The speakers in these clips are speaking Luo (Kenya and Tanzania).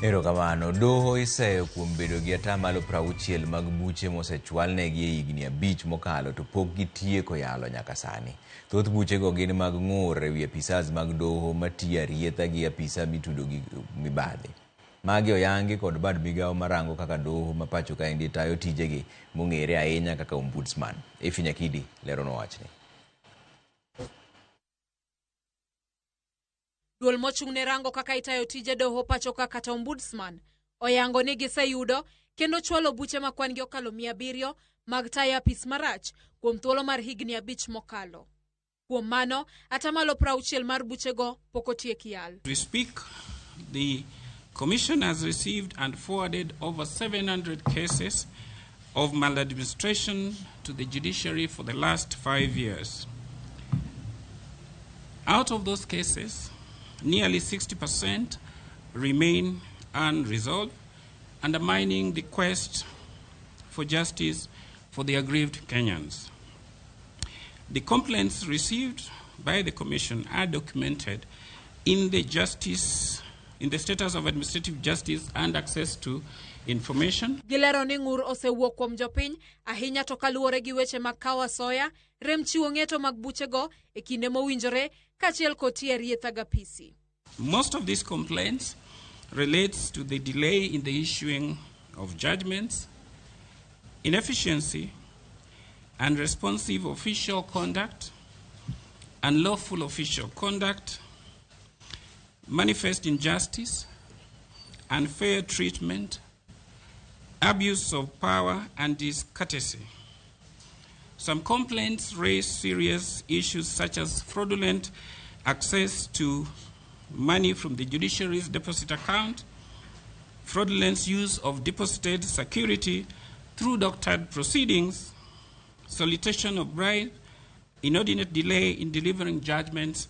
Erokamano, doho iseyo kuom bedo gi atamalo 60 mag buche mosechwalnegi e higni 5 mokalo to pok gitieko yalo nyaka sani. Thoth buchego gin mag ng'ur ewi apisas mag doho matiyo arietha gi apisa mitudo gi mibadhi. Magi oyangi kod bad migawo marango kaka doho ma pacho kaendi tayo tijegi mong'ere ahinya kaka ombudsman. Nyakidi lero nowachni. Duol mochung'ne rango kaka itayo tije doho pacho kata ombudsman oyango ni giseyudo kendo chwalo buche makwan gi okalo 700 mag tayo apis marach kuom thuolo mar higni 5 mokalo. Kuom mano, atamalo 60 mar buchego pok otiek yal. We speak, the Commission has received and forwarded over 700 cases of maladministration to the judiciary for the last 5 years. Out of those cases, nearly 60% remain unresolved, undermining the quest for justice for the aggrieved Kenyans. The complaints received by the Commission are documented in the status of administrative justice and access to information. Gilero ni ng'ur osewuok kuom jopiny ahinya to kaluwore gi weche mag kawo asoya, rem chiwo ng'eto mag buchego e kinde mowinjore kaachiel kod tiyo arietha gapisi. Most of these complaints relates to the delay in the issuing of judgments, inefficiency, unresponsive official conduct, unlawful official conduct, manifest injustice, unfair treatment, abuse of power, and discourtesy. Some complaints raise serious issues such as fraudulent access to money from the judiciary's deposit account, fraudulent use of deposited security through doctored proceedings, solicitation of bribe, inordinate delay in delivering judgments,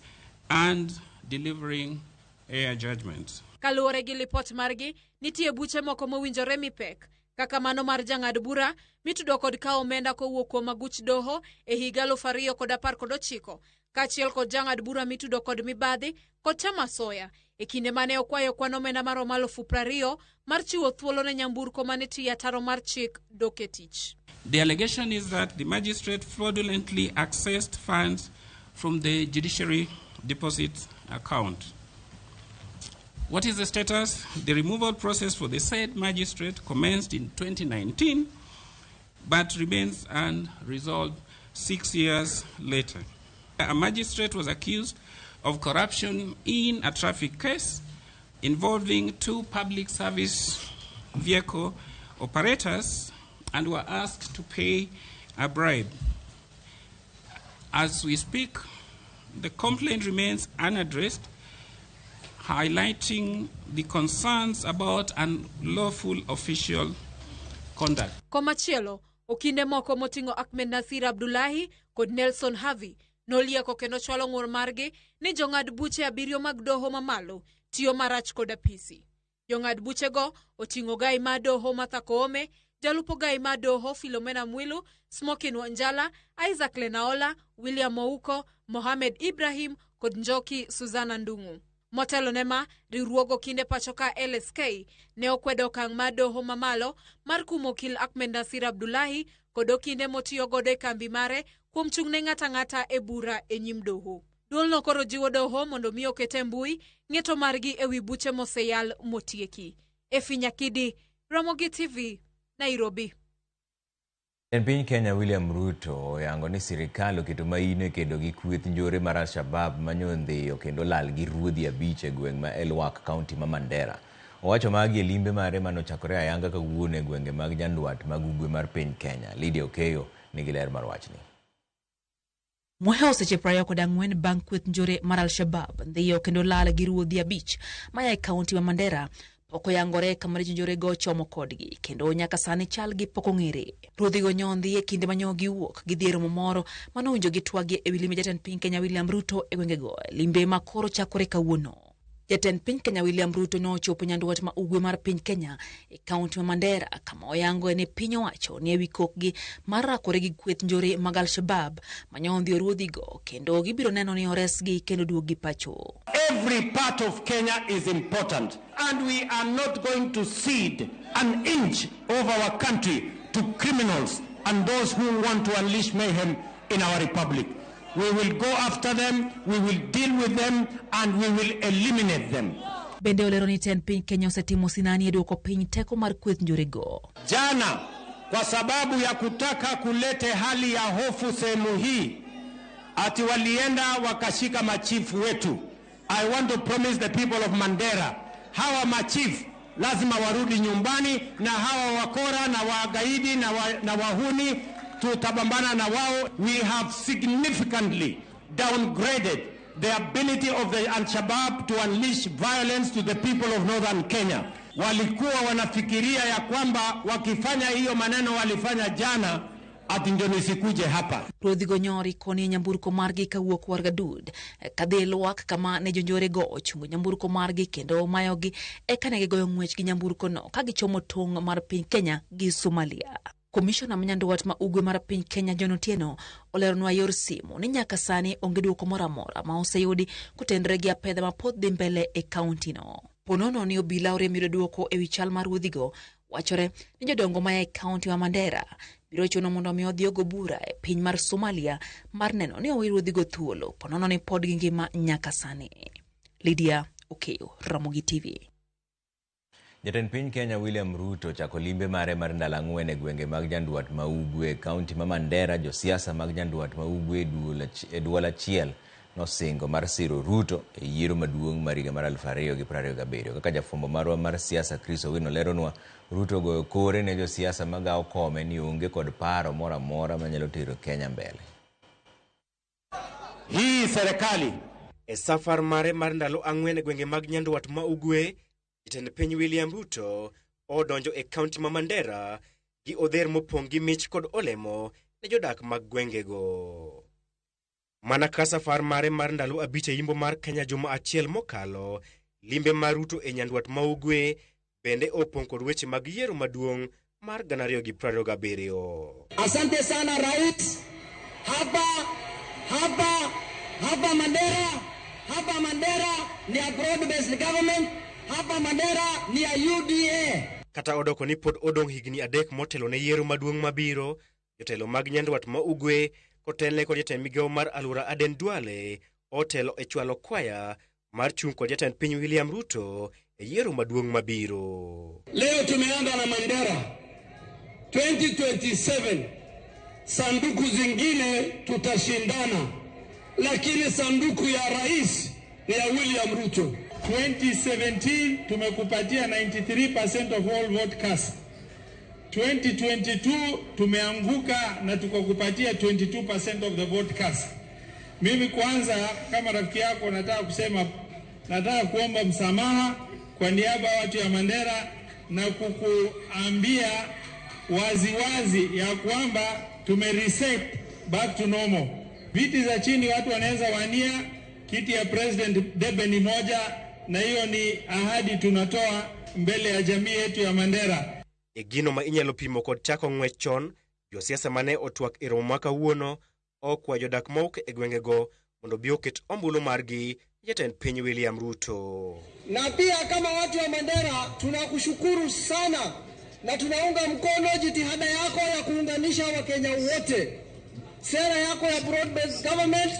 and delivering air judgments. Kaluwore gi lipot margi, nitie buche moko mowinjore mipek, kaka mano mar jang'ad bura mitudo kod kawo omenda kowuok kuom aguch doho e higa 2019, kaachiel kod jang'ad bura mitudo kod mibadhi kod chama asoya e kinde mane okwayo kwan omenda mar 20,000 mar chiwo thuolo ne nyamburko mane tiyo ataro mar chik dok e tich. The allegation is that the magistrate fraudulently accessed funds from the judiciary deposit account. What is the status? The removal process for the said magistrate commenced in 2019, but remains unresolved 6 years later. A magistrate was accused of corruption in a traffic case involving 2 public service vehicle operators and were asked to pay a bribe. As we speak, the complaint remains unaddressed, highlighting the concerns about unlawful official conduct. Komachielo, okinde moko moting'o Ahmed Nasir Abdullahi kod Nelson Havi nolieko kendo chwalo ng'ur margi ni jong'ad buche 7 mag doho mamalo tiyo marach kod apisi. Jong'ad buchego oting'o gai ma doho Martha Koome, jalupo gai ma doho Philomena Mwilu, Smokin Wanjala, Isaac Lenaola, William Ouko, Mohamed Ibrahim kod Njoki Suzana Ndung'u. Motelo nema, riwruogo kinde pachoka LSK ne okwedo okang' ma doho mamalo mar kumo okil Ahmed Nasir Abdullahi kod okinde motiyo godo e kambi mare kuom chung'ne ng'ata e bura e nyim doho. Duolno koro jiwo doho mondo mi okete mbui ng'eto margi ewi buche moseyal motieki. Nyakidi, Ramogi TV, Nairobi. Piny Kenya William Ruto oyango ni sirikal oketo maino e kedo gi kweth njore mar Al-Shabab manyondhiyo kendo lal gi ruodhi 5 e gweng' ma Elwak County ma Mandera. Owacho magi e limbe mare manochakore ayanga kawuono e gwenge mag Nyanduat mag ugwe mar piny Kenya. Lydia Okeyo nigi ler mar wachni. Mohewo seche 24 bang' kweth njore mar Al-Shabab ndhiyo kendo lal gi ruodhi 5 maya e kaunti ma Mandera pok oyangore kama jonjore go chomo kodgi kendo nyaka sani chal gi pok ong'ere. Ruodhi go nyondhi e kinde manyo giwuok gi dhier moro manowinjo gi twagi e wi limbe jatend piny Kenya William Ruto e gwenge go, limbe ma koro chakore kawuono. Jatend piny Kenya William Ruto nochopo Nyanduat ma ugwe mar piny Kenya e kaunti ma Mandera kama oyango ne piny owacho ni ewi kokgi mar rakore gi kweth njore mag Al-Shabab manyondhi ruodhi go kendo gibiro neno ni oresgi kendo duogi pacho. Every part of Kenya is important, and we are not going to cede an inch of our country to criminals and those who want to unleash mayhem in our republic. We will go after them, we will deal with them, and we will eliminate them. Bende olero ni ten piny Kenya osetimo sinani duoko piny teko mar kweth njorego. Jana, kwa sababu ya kutaka kulete hali ya hofu sehemu hii, ati walienda wakashika machifu wetu. I want to promise the people of Mandera, hawa machifu lazima warudi nyumbani, na hawa wakora na wagaidi na wahuni tutabambana na wao. We have significantly downgraded the ability of the Al-Shabaab to unleash violence to the people of northern Kenya. Walikuwa wanafikiria ya kwamba wakifanya hiyo maneno walifanya jana, ati ndio nisikuje hapa. Rodhigo nyori koni nyamburko margi kawuok Wargadud kadhi luak kama ne jonjorego chungo nyamburko margi kendo mayogi eka ne gigoyo ng'wech gi nyamburko no ka gichomo tong' mar piny Kenya gi Somalia. Komishona manyandwat ma ugwe mar piny Kenya John Otieno oleronwa yor simu ni nyaka sani onge duoko moro amora ma oseyudi kotendre gi apedha ma pod dhi mbele e kaunti no. Ponono ni obila oremiyo duoko e wi chal mar Rodhigo wachore ni jodongo ma e kaunti wa Mandera biro chuno mondo mi odhi ogo bura e piny mar Somalia mar neno ni owi Rodhigo thuolo. Ponono ni pod gi ngima nyaka sani. Lydia Okeyo, Ramogi TV. Jatend piny Kenya William Ruto chako limbe mare mar ndalo 4 e gwenge mag Nyanduat ma Ugwe, kaunti ma Mandera. Josiasa mag Nyanduat ma Ugwe e duol achiel nosingo mar siro Ruto e yiero maduong' mar higa mar 2027. Kaka jafwambo marwa mar siasa Chris Owino leronwa, Ruto goyo kore ne josiasa magawo kome ni onge kod paro moro amora manyalo tero Kenya mbele. Hii serikali e safar mare mar ndalo 4 e gwenge mag Nyanduat ma Ugwe, jatend piny William Ruto odonjo e kaunti ma Mandera gi odher mopong' gi mich kod olemo ne jodak mag gwengego. Mana ka safar mare mar ndalo 5 e yimbo mar Kenya juma achiel mokalo, limbe mar Ruto e Nyanduat ma Ugwe bende opong' kod weche mag yiero maduong' mar 2027. Asante sana rais. Hapa Mandera ni a broad-based government. Hapa Mandera ni a UDA. Kata odoko ni pod odong' higni 3 motelo ne yiero maduong' mabiro, jotelo mag Nyanduat ma Ugwe kotenle kod jatend migawo mar Alura Aden Duale otelo e chwalo kwaya mar chung' kod jatend piny William Ruto e yiero maduong' mabiro. Leo tumeanza na Mandera 2027. Sanduku zingine tutashindana, lakini sanduku ya rais ni ya William Ruto. 2017 tumekupatia 93% of all vote cast. 2022 tumeanguka na tukakupatia 22% of the vote cast. Mimi kwanza kama rafiki yako nataka kuomba msamaha kwa niaba ya watu ya Mandera na kukuambia waziwazi ya kwamba tumereset back to normal. Viti za chini watu wanaweza wania, kiti ya president debe ni moja, na hiyo ni ahadi tunatoa mbele ya jamii yetu ya Mandera. E gino ma inyalo pimo kod chako ng'wech chon, josiasa mane otwak e romo ma kawuono okwayo jodak mawuok e gwengego mondo bi oket ombulu margi jatend piny William Ruto. Na pia kama watu wa Mandera tunakushukuru sana na tunaunga mkono jitihada yako ya kuunganisha Wakenya wote. Sera yako ya broad-based government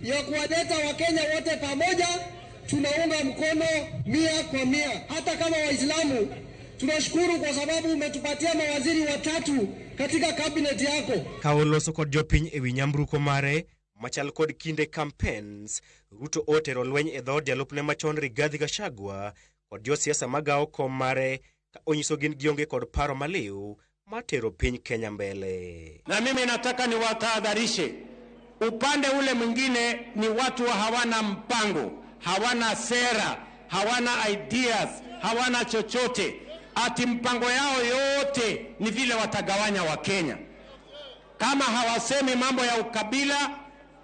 ya kuwaleta Wakenya wote pamoja tunaunga mkono 100%. Hata kama Waislamu tunashukuru kwa sababu umetupatia mawaziri 3 katika cabinet yako. Kaoloso kod jopiny e wi nyamruko mare machal kod kinde campaigns, Ruto otero lweny e dhod jalupne machon Rigathi Gachagua kod josiasa magawo kom mare ka onyiso gin gionge kod paro maliw matero piny Kenya mbele. Na mimi nataka niwatahadharishe, upande ule mwingine ni watu hawana mpango, hawana sera, hawana ideas, hawana chochote. Ati mpango yao yote ni vile watagawanya Wakenya. Kama hawasemi mambo ya ukabila,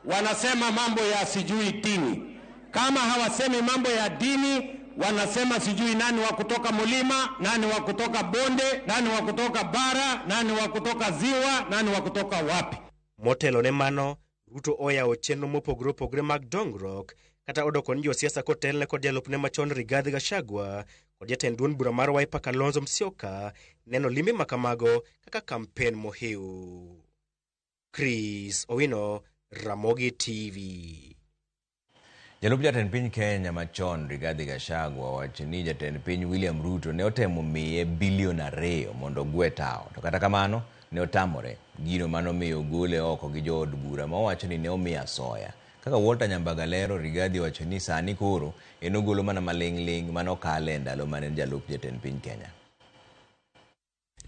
wanasema mambo ya sijui dini. Kama hawasemi mambo ya dini, wanasema sijui nani wa kutoka mulima, nani wa kutoka bonde, nani wa kutoka bara, nani wa kutoka ziwa, nani wa kutoka wapi. Motelo ne mano, Ruto oyawo chenro mopogore opogore mag dongruok kata odoko ni josiasa kotelne kod jalupne machon Rigathi Gachagua kod jatend duond bura mar Wiper Kalonzo Musyoka neno limbe makamago kaka kampen mohiu. Chris Owino, Ramogi TV. Jalup jatend piny Kenya machon Rigathi Gachagua wacho ni jatend piny William Ruto ne otemo miye $2 billion mondo ogwe tao. To kata kamano ne otamore. Gino mano miyo gole oko gi jood bura ma wacho ni ne omiya soya. Kaka Walter Nyambagalero, Rigathi wacho ni sani koro enogolo mana maling' mano kale ndalo mane jalup jatend piny Kenya.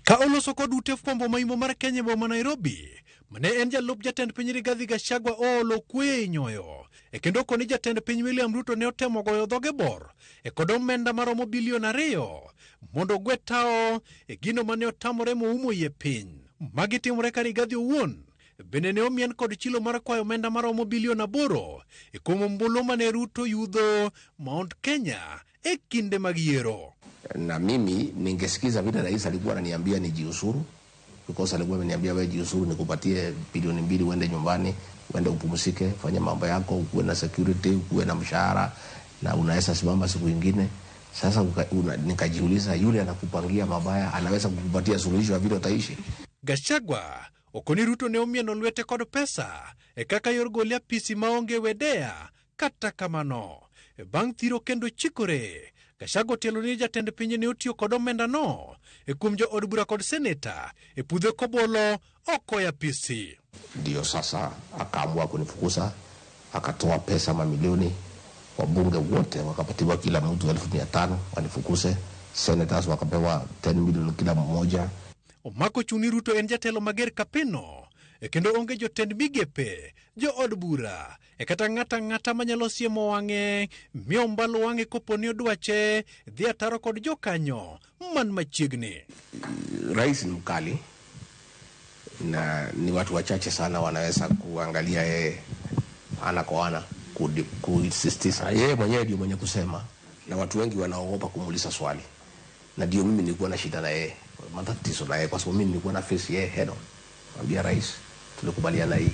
Ka oloso kod ute fwambo maimo mar Kenya boma Nairobi, mane en jalup jatend piny Rigathi Gachagua olo kwe nyoyo. Kendo koni jatend piny William Ruto ne otemo goyo dhoge bor kod omenda maromo $2 billion mondo ogwe tao gino mane otamore moumo yie piny. Magi timore ka Rigathi owuon bende ne omien kod chilo mar kwayo omenda maromo $8 billion kuom ombulu mane Ruto yudho Mount Kenya kinde mag yiero. Na mimi ningesikiza vile rais alikuwa ananiambia nijiusuru, because alikuwa ameniambia wewe jiusuru nikupatie $2 billion uende nyumbani, uende upumzike, fanya mambo yako, uwe na security, uwe na mshahara na unaweza simama siku nyingine. Sasa nikajiuliza yule anakupangia mabaya anaweza kukupatia suluhisho ya vile utaishi. Gachagua okoni Ruto ne omieno lwete kod pesa kaka yor golia pisi maonge wedea. Kata kamano bang' thiro kendo chikore, Gachagua tielo ni jatend piny ne otiyo kod omenda no kuom jo od bura kod seneta pudhe kobolo oko ya pisi. Ndio sasa akaamua kunifukuza, akatoa pesa mamilioni, wabunge wote wakapatiwa kila mtu 500,000 wanifukuze, senators wakapewa 10 million kila mmoja. Omako chuni Ruto en jatelo mager kapino kendo onge jotend migepe, jo od bura kata ng'ata manyalo siemo wang'e miyo mbalo wang'e koponi odwache dhi ataro kod jokanyo man machiegni. Rais ni mkali na ni watu wachache sana wanaweza kuangalia yeye ana kwa ana kuinsistisa. Yeye mwenyewe ndio mwenye kusema na watu wengi wanaogopa kumuuliza swali. Na ndio mimi nilikuwa na shida na yeye, matatizo na yeye kwa sababu mimi nilikuwa na face yeye head on. Mwambia rais, tulikubaliana hii,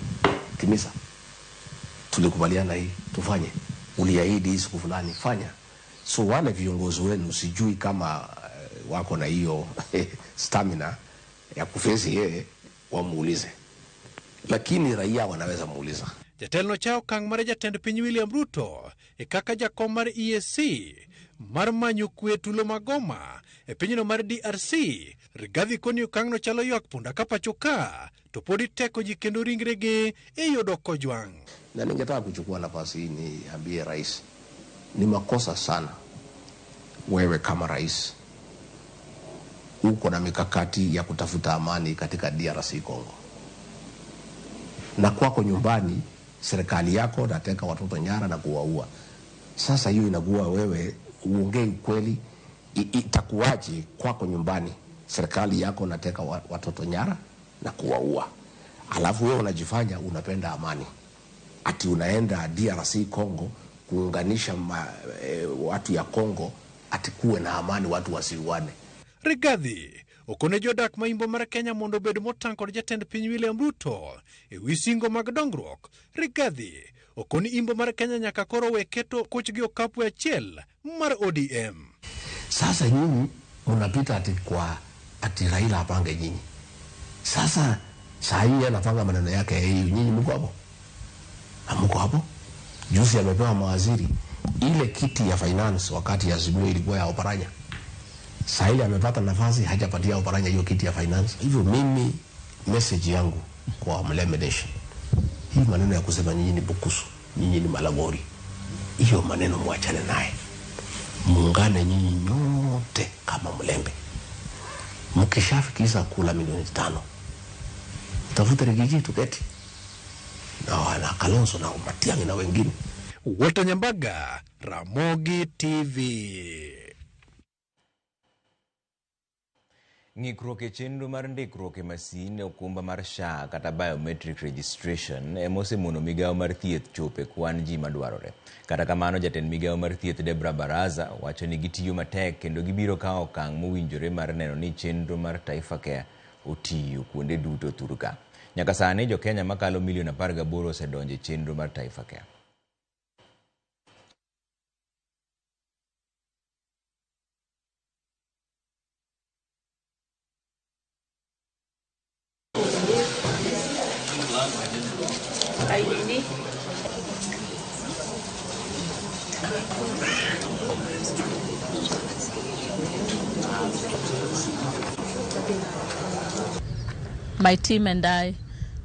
timiza. Tulikubaliana hii, tufanye. Uliahidi hii siku fulani, fanya. So wale viongozi wenu sijui kama wako na hiyo stamina ya kufesi yeye wamuulize. Lakini raia wanaweza muuliza. Jatelno chao kang mare jatend piny William Ruto kaka jakom mar EAC mar manyo kwe tulo magoma pinyno mar DRC. Rigathi koni okang no chalo ywak punda kapachoka to podi teko ji kendo ringregi yudo kojwang'. Na ningetaka kuchukua nafasi hii niambie rais, ni makosa sana wewe kama rais uko na mikakati ya kutafuta amani katika DRC Congo, na kwako nyumbani serikali yako nateka watoto nyara na kuwaua. Sasa hiyo inakuwa wewe uongei kweli, itakuwaje kwako nyumbani serikali yako nateka watoto nyara na kuwaua, alafu wewe unajifanya unapenda amani, ati unaenda DRC Congo kuunganisha watu ya Congo ati kuwe na amani, watu wasiuane. Rigathi okone jodak maimbo mar Kenya mondo bed motang' kod jatend piny William Ruto wisingo mag dongruok. Rigathi okoni imbo mar Kenya nyaka koro weketo kochgi okapu achiel mar ODM. Sasa nyinyi mnapita ati Raila apange nyinyi. Sasa saa hii anapanga maneno yake nyinyi mko hapo? Hamko hapo? Juzi amepewa mawaziri ile kiti ya finance wakati ya Azimio ilikuwa ya Oparanya. Saa ile amepata nafasi hajapatia Oparanya hiyo kiti ya finance. Hivyo mimi message yangu kwa Mlembe Nation, hii maneno ya kusema nyinyi ni bukusu, nyinyi ni malagori, hiyo maneno muachane naye. Muungane nyinyi nyote kama Mlembe. Mkishafikisha kula milioni 5, tafuta Rigiji tuketi na Kalonzo na Matiang'i na wengine. Walter Nyambaga, Ramogi TV. Ng'ikruok e chenro mar ndikruok e masin okumba mar SHA kata biometric registration emosemono migawo mar thieth chope kwan ji madwarore. Kata kamano jatend migawo mar thieth Debra Baraza wacho ni gitiyo matek kendo gibiro kawo okang' mowinjore mar neno ni chenro mar Taifa Care otiyo kuonde duto thurka. Nyaka sani jo Kenya makalo milion 18 osedonjo e chenro mar Taifa Care. My team and I,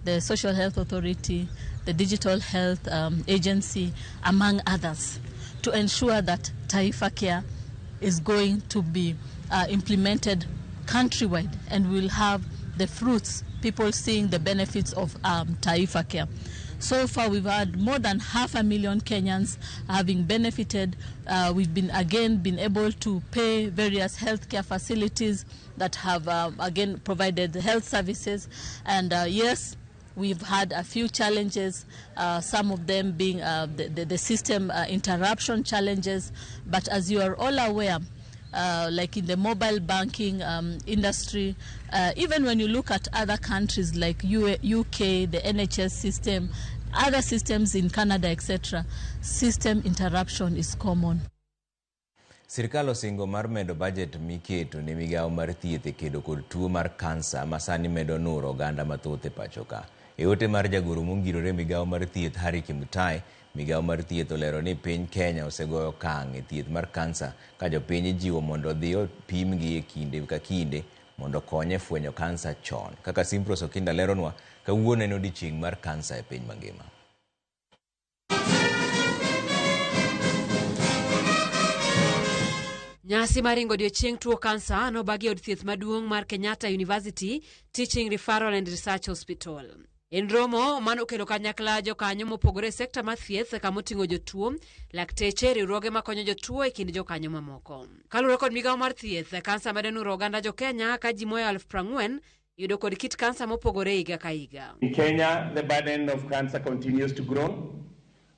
the Social Health Authority, the Digital Health Agency, among others, to ensure that Taifa Care is going to be implemented countrywide, and we'll have the fruits, people seeing the benefits of Taifa Care. So far, we've had more than 500,000 Kenyans having benefited. We've been able to pay various healthcare facilities that have, again, provided health services. And yes, we've had a few challenges, some of them being the system interruption challenges. But as you are all aware, like in the mobile banking industry, even when you look at other countries like UK, the NHS system, other systems in Canada, etc., system interruption is common. Sirkal osingo mar medo budget miketo ne migao mar thieth e kedo kod tuo mar kansa masani medo nuro oganda mathoth e pacho ka. E ote mar jagoro mongirore migao mar thieth Harry Kimutai, migao mar thieth olero ni piny Kenya osegoyo okang' e thieth mar kansa ka jopiny jiwo mondo odhi opimgi e kinde ka kinde mondo konye fwenyo kansa chon. Kaka Simpros Okinda leronwa, kawuono en odiechieng' mar kansa e piny mangima. Nyasi maringo odiechieng' tuo kansa nobagi od thieth maduong' mar Kenyatta University Teaching Referral and Research Hospital. En romo mano kelo kanyakla jokanyo mopogore sekta mar thieth kamoting'o jotuo, lakteche, riwruoge makonyo jotuo e kind jokanyo mamoko. Kaluwore kod migao mar thieth, kansa medo nuro oganda jo Kenya ka ji moyo 40,000 yudo kod kit kansa mopogore higa ka higa. In Kenya, the burden of cancer continues to grow,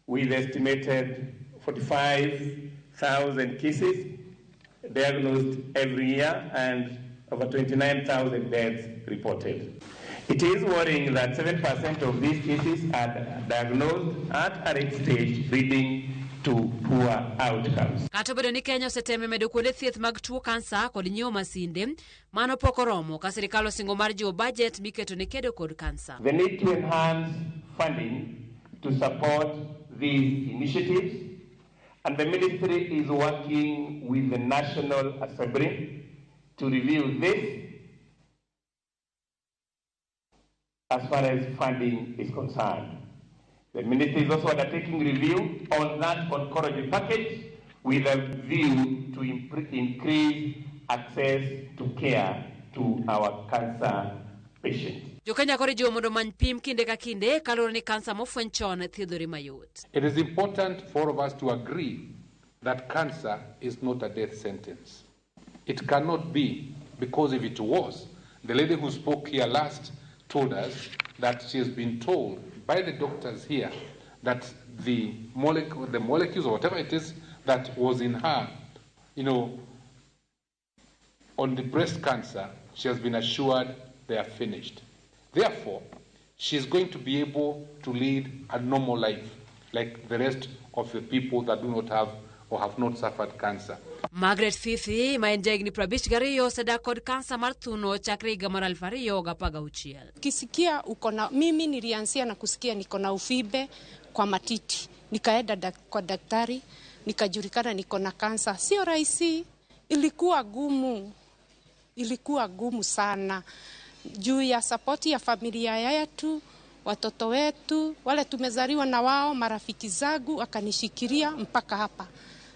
with estimated 45,000 cases diagnosed every year and over 29,000 deaths reported. It is worrying that 7% of these cases are diagnosed at a late stage, leading to poor outcomes. Kata bedo ni Kenya oseteme medo kuonde thieth mag tuo kansa kod nyiewo masinde, mano pok oromo ka sirkal osingo mar jiwo budget miketo ne kedo kod kansa. The need to enhance funding to support these initiatives, and the ministry is working with the National Assembly to review this as far as funding is concerned. The ministry is also undertaking review on that oncology package with a view to increase access to care to our cancer patients. Jokenya kori jiwo mondo many pim kinde ka kinde kalore ni kansa mofweny chon thiedhore mayot. It is important for all of us to agree that cancer is not a death sentence. It cannot be, because if it was, the lady who spoke here last told us that she has been told by the doctors here that the molecules or whatever it is that was in her, on the breast cancer, she has been assured they are finished. Therefore, she is going to be able to lead a normal life like the rest of the people that do not have or have not suffered cancer. Margaret Fifi, ma en jagni 52 osedak kod kansa mar thuno chakre higa mar 2016. Kisikia mimi nilianzia na kusikia niko na uvimbe kwa matiti. Nikaenda kwa daktari, nikajulikana niko na kansa. Sio rahisi, ilikuwa gumu sana. Juu ya support ya familia yetu, watoto wetu, wale tumezaliwa na wao, marafiki zangu akanishikilia mpaka hapa.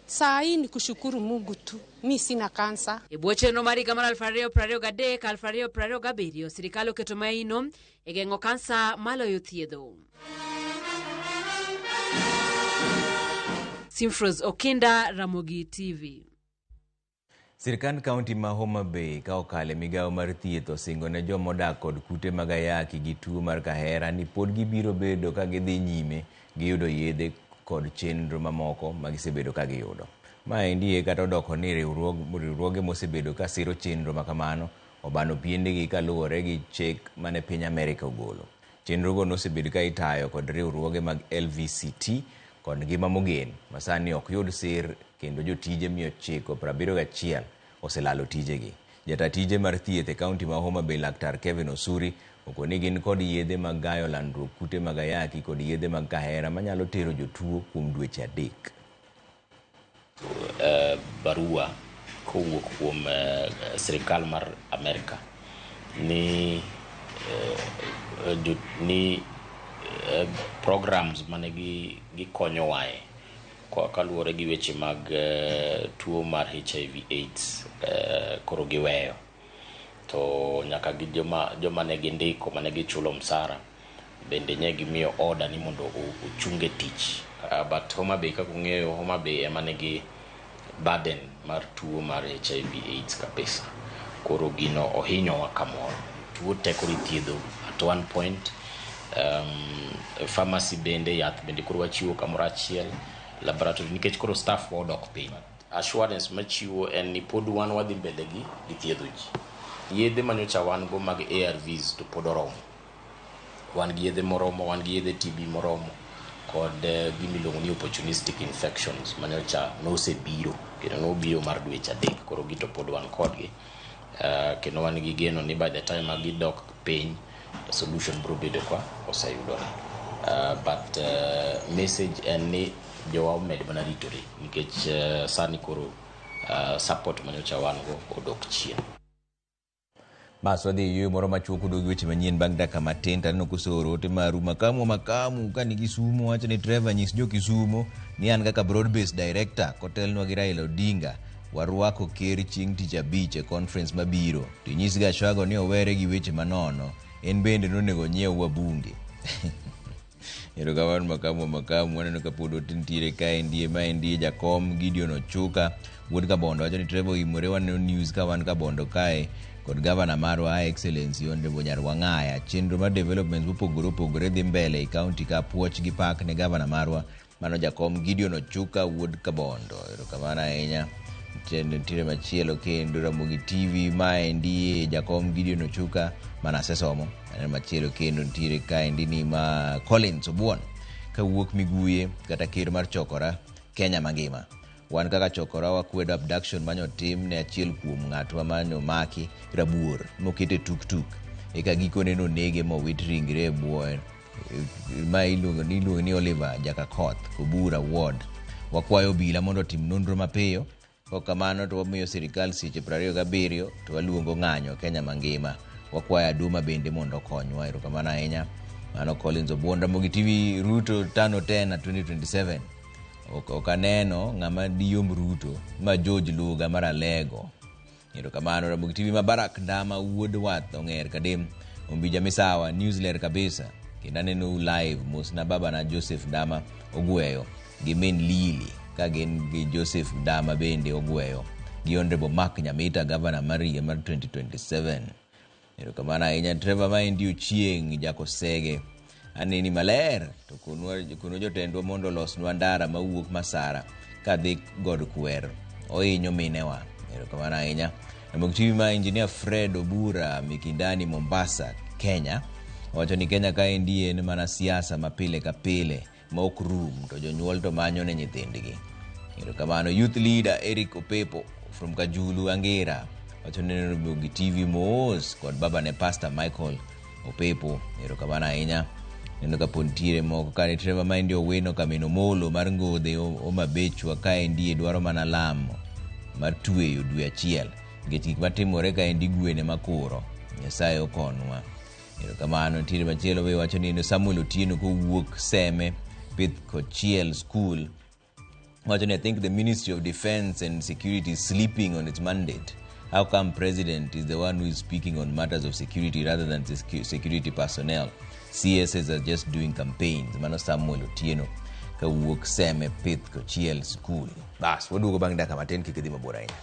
Saa hii ni kushukuru Mungu tu. Mimi sina kansa. Eboche no mari gamar alfario prario gade kalfario prario gaberio sirikalo ketomaino egengo kansa maloyo thiedho. Simpros Okinda, Ramogi TV. Sirkand kaunti ma Homa Bay ka okale migao mar thieth osingo ne jomodak kod kute mag ayaki gi tuo mar kahera ni pod gibiro bedo ka gidhi nyime giyudo yedhe kod chenro mamoko magisebedo ka giyudo. Maendi kata odoko ni riwruoge mosebedo ka siro chenro makamano obano piendegi kaluwore gi chik mane piny Amerika ogolo. Chenrogo nosebedo ka itayo kod riwruoge mag LVCT kod Ngima Mogen masani ok yud sir kendo jotije 971 oselalo tijegi. Jata tije mar thieth e kaunti ma Homa Bay Laktar Kevin Osuri okoni gin kod yedhe mag gayo landruok kute mag ayaki kod yedhe mag kahera manyalo tero jotuo kuom dweche 3. Barua kowuok kuom sirikal mar Amerika ni programs mane gikonyo wae kaluwore gi weche mag tuo mar HIV/AIDS koro giweyo to nyaka gi joma ne gindiko mane gichulo msara bende nye gimiyo order ni mondo ochunge tich but Homa Bay ka kung'eyo Homa Bay ema nigi burden mar tuo mar HIV/AIDS kabisa koro gino ohinyowa kamoro tuo teko rithiedho at one point pharmacy bende yath bende koro wachiwo kamoro achiel laboratory nikech koro staff odok piny assurance machiwo en ni pod wan wadhi mbele gi thiedho ji yedhe manyocha wan go mag ARVs to pod oromo wan gi yedhe moromo wan gi yedhe TB moromo kod gimiluongo ni opportunistic infections manyocha nosebiro kendo nobiro mar dweche 3 koro gito pod wan kodgi kendo wan gi geno ni by the time magidok piny the solution bro bedo kwa oseyudore but message en ni jowa omed mana ritore nikech sani koro support manyocha wan go odok chien. Bas wadhi yweyo moro machuok kudo gi weche manyien bang' dakika matin taneno kosoro ote maru makamu ka nigi Kisumu wacho ni driver nyis jo Kisumu ni an kaka broad based director kotelnwa gi Raila Odinga warwako ker chieng' tich abich e conference mabiro to nyis Gachagua ni owere gi weche manono en bende nonego nyiew wabunge. Erokamano makamu waneno ka pod otintiere kae ndie jakom Gideon Ochuka wuod Kabondo wacho ni Trevor Imore waneno news ka wan Kabondo kae kod gavana marwa Excellency Honorable Nyarwang'aya chenro mar developments mopogore dhi mbele e county ka puoch gi pak ne gavana marwa mano jakom Gideon Ochuka wuod Kabondo. Erokamano ahinya. Nitiere machielo kendo Ramogi TV maendi jakom Gideon Ochuka manasesomo machielo kendo nitiere kaendi ni ma Collins Obuon kawuok Miguye kata ker mar Chokora Kenya mangima. Wan kaka Chokora wakwedo abduction manyotim ne achiel kuom ng'atwa manyomaki rabuor mokete tuk eka gikone nonege mowit ringre e buoye ma iluongo ni Oliver Jakakoth Kobura Ward. Wakwayo obila mondo otim nonro mapiyo kokamano to wamiyo sirikal seche 27 to waluongo ng'anyo Kenya mangima. Wakwayo Aduma bende mondo okonywa. Erokamano ahinya. Mano Collins Obuon. Ramogi TV Ruto 5-10 na 2027 okaneno ng'ama diyom Ruto ma George Luga mar Alego. Erokamano. Ramogi TV Mabarak Ndama wuod Wath Ong'er Kadem Ombija Misawa newsletter kabisa kendo aneno live mosna baba na Joseph Ndama ogweyo gi Min Lili ka gin gi Joseph Ndama bende ogweyo gi Honorable Mark Nyamita governor mar 2027. Erokamano ahinya. Trevor maendi Ochieng' Jakosege aneni maler to kuno jotendwa mondo losnwa ndara mawuok Masara kadhi God Kwer ohinyo minewa. Erokamano ahinya. Ramogi TV ma engineer Fred Obura Mikindani Mombasa Kenya wacho ni Kenya kaendi en mana siasa mapile ka pile ma ok rum to jonyuol to manyo ne nyithindgi. Erokamano. Youth leader Eric Opepo from Kajulu Angera wacho ni Ramogi TV mos kod baba ne Pastor Michael Opepo. Erokamano ahinya. Nendo ka pontiere moko kane Trevor maendi Oweno Kameno Molo mar Ngodhe Omabechwa kaendi dwaro mana lamo mar tweyo dwe achiel nikech gik matimore kaendi gwene makuro Nyasaye okonwa. Erokamano. Nitiere machielo be wacho ni Samuel Otieno kowuok Seme Pith Kochiel School wacho ni I think the Ministry of Defense and Security is sleeping on its mandate. How come President is the one who is speaking on matters of security rather than security personnel? CSS are just doing campaigns. Mano Samuel Otieno kawuok Seme Pith Kochiel School. Bas waduogo bang' dakika matin kik idhi mabor ahinya.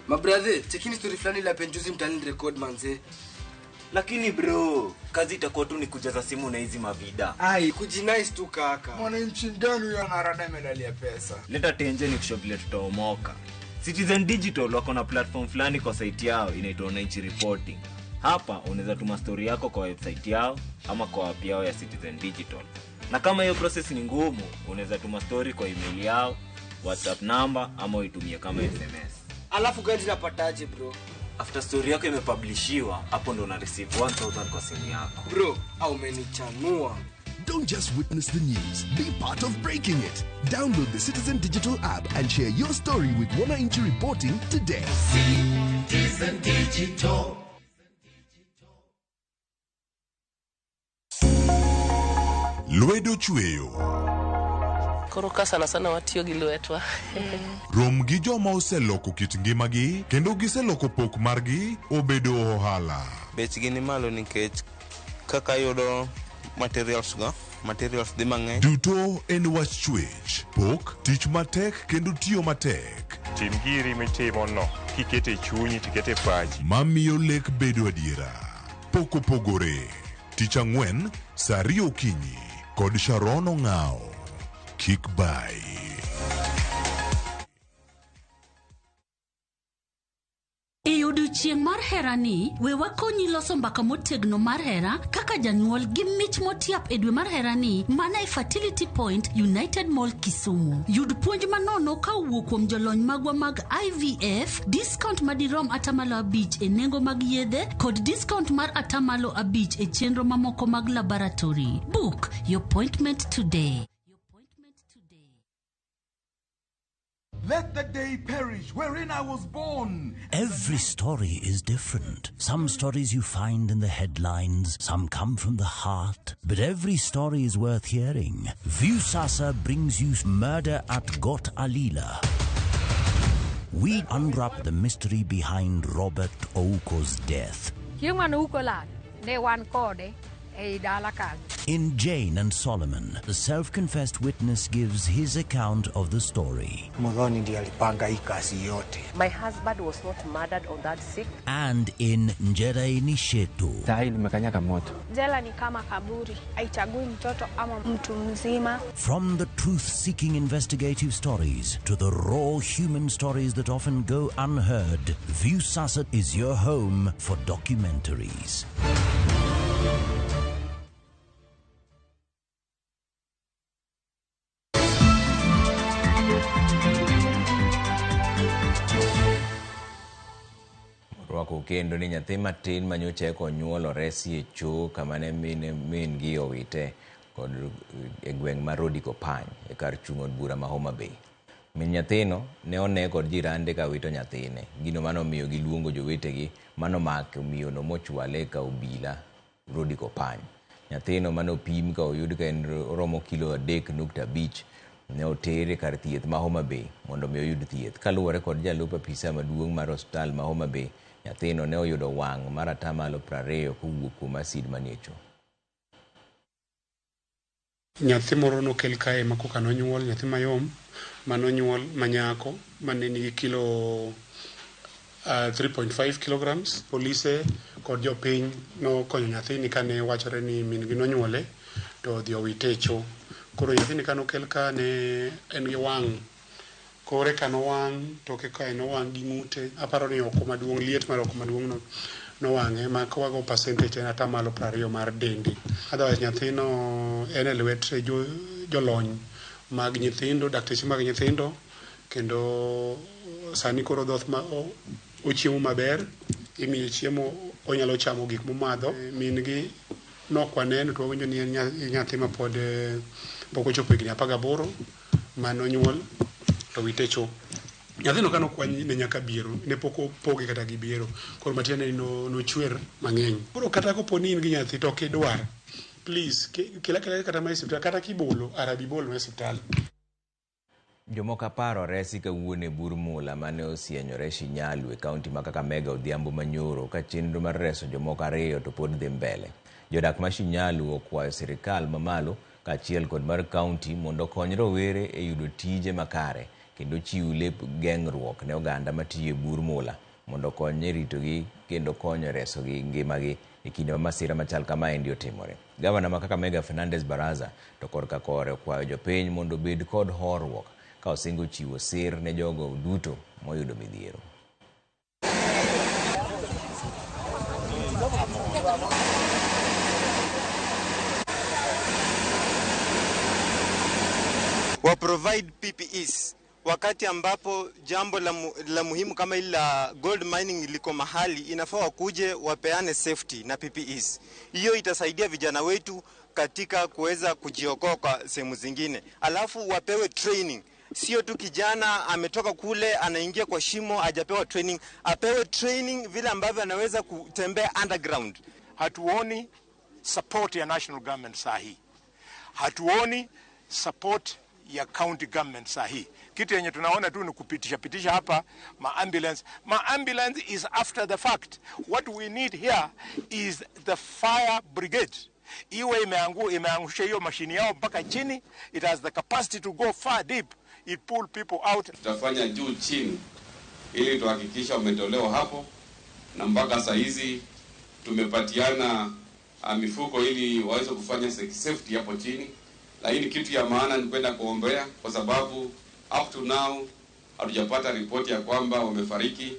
Mabrother, chekini story fulani la penjuzi mtani record manze. Lakini bro, kazi itakuwa tu ni kujaza simu na hizi mavida. Ai, kujinice tu kaka. Mwananchi gani huyo anarada medali ya pesa? Leta tenje ni kusho vile tutaomoka. Citizen Digital wako na platform fulani kwa site yao inaitwa Wananchi Reporting. Hapa unaweza tuma story yako kwa website yao ama kwa app yao ya Citizen Digital. Na kama hiyo process ni ngumu, unaweza tuma story kwa email yao, WhatsApp number ama uitumie kama SMS. Alafu gani napataje bro? After story yako imepublishiwa, hapo ndo una receive 1000 kwa simu yako. Bro, au umenichanua. Don't just witness the news, be part of breaking it. Download the Citizen Digital app and share your story with Wananchi Reporting today. Citizen Digital. Lwedo chweyo. Koroka sana watiyo gi lwetwa. Rom gi joma oseloko kit ngimagi kendo giseloko pok margi obedo ohala. Bechgi ni malo nikech kaka yudo materials dhi mang'eny. Duto en wach chwech, pok, tich matek kendo tiyo matek. Tim giri mitimo no, kikete chunyi tikete pachi. Mamiyo lek bedo adiera. Poko pogore. Tich ang'wen, saa 2 okinyi. Kod Sharon Ong'ao. Kick by. Chieng' mar hera ni, we wakonyi loso mbaka motegno mar hera kaka janyuol gi mich motiap e dwe mar hera ni mana e Fertility Point United Mall Kisumu. Yud puonj manono ka wuok kuom jolony magwa mag IVF, discount madirom 5% e nengo mag yedhe kod discount mar 5% e chenro mamoko mag laboratory. Book your appointment today. Let the day perish wherein I was born. Every story is different. Some stories you find in the headlines, some come from the heart, but every story is worth hearing. Viusasa brings you Murder at Got Alila. We unwrap the mystery behind Robert Ouko's death. In Jane and Solomon, the self-confessed witness gives his account of the story. My husband was not murdered on that sick. And in Njere Nishetu, Jela ni kama kaburi, haichagui mtoto ama mtu mzima. From the truth-seeking investigative stories to the raw human stories that often go unheard, Viusasa is your home for documentaries. Rwako kendo ni nyathi matin manyocha konyuolo resi e cho kama ne min gi owite kod e gweng' mar Rodiko Pany e kar chung' od bura ma Homa Bay. Min nyathino ne one kod jirande ka wito nyathine. Gino mano miyo giluongo jowetegi mano make miyo no mochwale ka obila Rodiko Pany. Nyathino mano pim ka oyud ka en romo kilo 3.5 ne otere kar thieth ma Homa Bay mondo mi oyud thieth. Kaluwore kod jalup apisa maduong' mar hospital ma Homa Bay, nyathino ne oyudo wang' mar 20% kowuok kuom asid manie cho. Nyathi moro nokel kae ma koka nonyuol, nyathi mayom manonyuol manyako mane nigi kilo 3.5 kilograms. Polise kod jopiny nokonyo nyathini kane wachore ni min gi nonyuole to odhi owite cho. Koro nyathini kano kel ka ne en gi wang', kore kano wang' toke ka en wang' gi ng'ute. Aparo ni oko maduong', liet mar oko maduong' no wang'e ma kawago percentage en 20% mar dende. Otherwise nyathino en e lwet jolony mag nyithindo, dakteche mag nyithindo, kendo sani koro dhoth ma ochiemo maber, imiye chiemo, onyalo chamo gik momadho. Min gi nokwaneno to wawinjo ni en nyathi ma pod pok ochopo higni 18 manonyuol to wite cho. Nyathino kano kwany ne nyaka biero, ne pok opoge kata gi biero, koro matiende ni nochwer mang'eny. Koro kata kopo ni in gi nyathi to kidwar, please kila kata ma hospital kata kibolo arabibol ma hospital. Jomoko aparo resi kawuono e bur mula mane osienyore Shinyalu e kaunti ma Kakamega odhiambo manyoro ka chenro mar reso jomoko 2 to pod dhi mbele. Jodak ma Shinyalu okwayo sirikal mamalo kaachiel kod mar kaunti mondo kony rowere e yudo tije makare kendo chiw lep geng'ruok ne oganda matiyo e bur mula mondo konye ritogi kendo konyo resogi ngimagi e kinde ma masira machal kamaendi otimore. Gavana ma Kakamega Fernandez Baraza to korka kore okwayo jopiny mondo bed kod horuok ka osingo chiwo sir ne jogo duto moyudo midhiero. wa provide PPEs wakati ambapo jambo la muhimu kama ile la gold mining liko mahali, inafaa wakuje wapeane safety na PPEs. Hiyo itasaidia vijana wetu katika kuweza kujiokoa kwa sehemu zingine. Alafu wapewe training. Sio tu kijana ametoka kule anaingia kwa shimo hajapewa training, apewe training vile ambavyo anaweza kutembea underground. Hatuoni support ya national government sahi. Hatuoni support ya county government sahi. Kitu yenye tunaona tu ni kupitisha hapa ma-ambulance. Ma-ambulance is after the fact. What we need here is the fire brigade. Iwe imeangusha hiyo mashini yao mpaka chini. It has the capacity to go far deep. It pull people out. Tutafanya juu chini ili tuhakikisha umetolewa hapo, na mpaka saa hizi tumepatiana mifuko ili waweze kufanya safety hapo chini. Lakini kitu ya maana ni kwenda kuombea, kwa sababu up to now hatujapata ripoti ya kwamba wamefariki.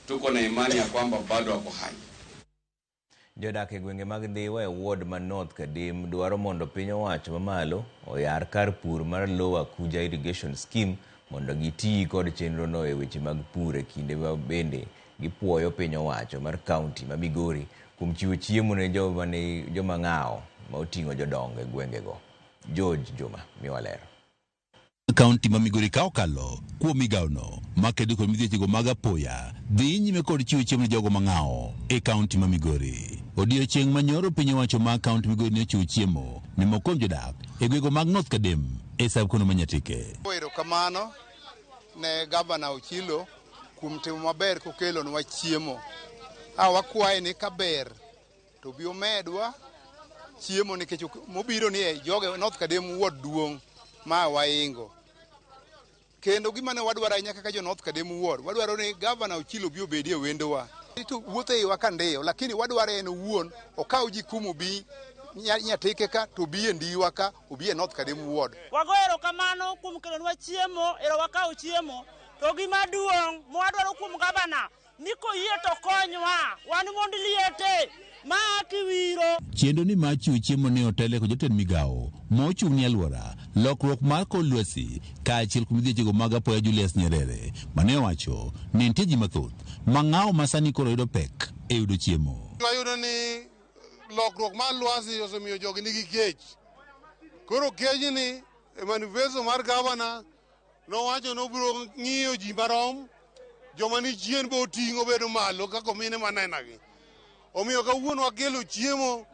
Tuko na imani ya kwamba bado wako hai. Jodak e gwenge mag Dhiwa e ward ma North Kadim dwaro mondo piny owacho mamalo oyar kar pur mar Lower Kuja Irrigation Scheme mondo gitii kod chenro no e weche mag pur e kinde ma bende gipuoyo piny owacho mar kaunti ma Migori kuom chiwo chiemo ne joma ng'ao ma oting'o jodongo e gwengego. George Juma miwalero. Kaunti ma Migori ka okalo kuom migaono makedo kod midhiechigo mag apoya dhi nyime kod chiwo chiemo ne jogo mang'ao e kaunti ma Migori. Odiechieng' manyoro piny owacho ma kaunti Migori ne ochiwo chiemo ne moko kuom jodak e gwenge mag North Kadem e sab kono Manyatike. Erokamano ne Gavana Ochilo kuom timo maber kokelonwa chiemo. Wakwaye ni kaber to bi omedwa chiemo nikech mobiro ni e joge North Kadem ward duong' ma waingo. Kendo gima ne wadwaro ahinya kaka jo North Kadem ward, wadwaro ni Gavana Ochilo bi obedie wendowa. To wuothe iwa ka ndeyo, lakini wadwaro en owuon okaw jikumu bi Nyatike ka to bi e Ndiwa ka obi e North Kadem ward. Wagoero kamano kuom kelonwa chiemo, ero wakaw chiemo, to gima duong' mwadwaro kuom Gavana niko yie to konywa, wan mond liete ma kiwiro. Chiendo ni ma chiwo chiemo ne otele ko jotend migao mochung' ni alwora lokruok mar kor lwasi kaachiel kuom midhiechigo mag apoya Julius Nyerere mane owacho ni nitie ji mathoth mang'ao masani koro yudo pek e yudo chiemo. Wayudo ni lokruok mar lwasi osemiyo jogi nigi kech. Koro kejni e manifesto mar gavana nowacho nobiro ng'iyo ji marom joma ni chien bo ting'o bedo malo kako mine manenagi. Omiyo kawuono wakelo chiemo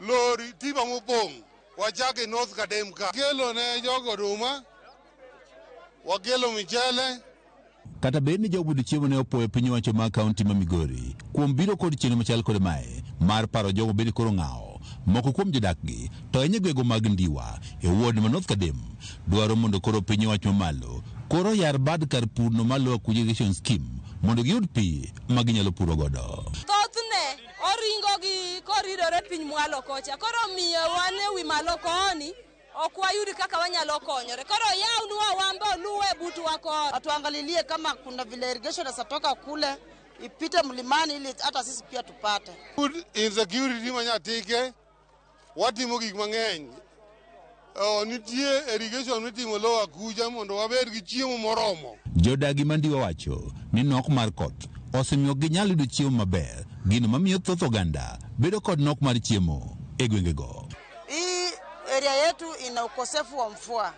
lori tiba mopong' wachake North Kadem ka. Kelo ne jogo oduma, wakelo michele. Kata bed ni jobudo chiemo ne opoyo piny owacho ma kaunti ma Migori kuom biro kod chenro machal kod mae mar paro jogo bedi koro ng'ao. Moko kuom jodakgi to enye gwego mag Ndiwa e ward ma North Kadem dwaro mondo koro piny owacho mamalo koro yar bad kar pur no mar Lower Kuja Irrigation Scheme mondo giyud pi ma ginyalo puro godo. Thothne oringo gi koridore piny mwalo kocha, koro miyo wane wi malo koni ok wayudi kaka wanyalo konyore. Koro yaunwa wambe oluwe butu wako. Atuangalilie kama kuna vile irrigation asatoka kule ipite mlimani ili hata sisi pia tupate. Food insecurity Manyatike watimo gik mang'eny. Nitie irrigation mitimo Lower Kuja mondo wabed gi chiemo moromo. Jodagi mandiwa wacho ni nok mar koth osemiyo ginyalo yudo chiemo maber, gino mamiyo thoth oganda bedo kod nok mar chiemo e gwengego. Hii area yetu ina ukosefu wa mvua.